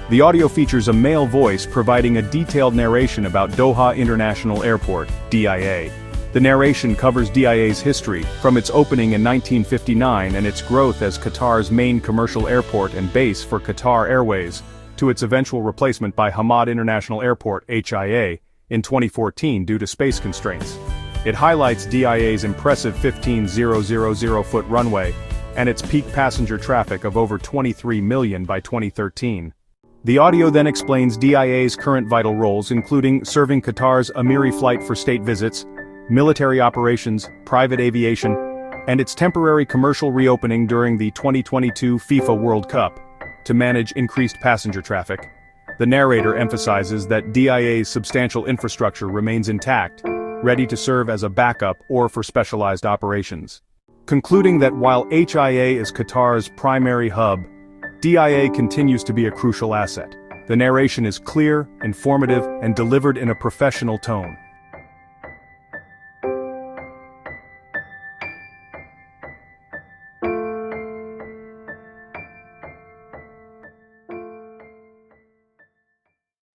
The audio features a male voice providing a detailed narration about Doha International Airport, DIA. The narration covers DIA's history, from its opening in 1959 and its growth as Qatar's main commercial airport and base for Qatar Airways, to its eventual replacement by Hamad International Airport, HIA, in 2014 due to space constraints. It highlights DIA's impressive 15,000-foot runway, and its peak passenger traffic of over 23 million by 2013. The audio then explains DIA's current vital roles, including serving Qatar's Emiri flight for state visits, military operations, private aviation, and its temporary commercial reopening during the 2022 FIFA World Cup, to manage increased passenger traffic. The narrator emphasizes that DIA's substantial infrastructure remains intact, ready to serve as a backup or for specialized operations. Concluding that while HIA is Qatar's primary hub, DIA continues to be a crucial asset. The narration is clear, informative, and delivered in a professional tone.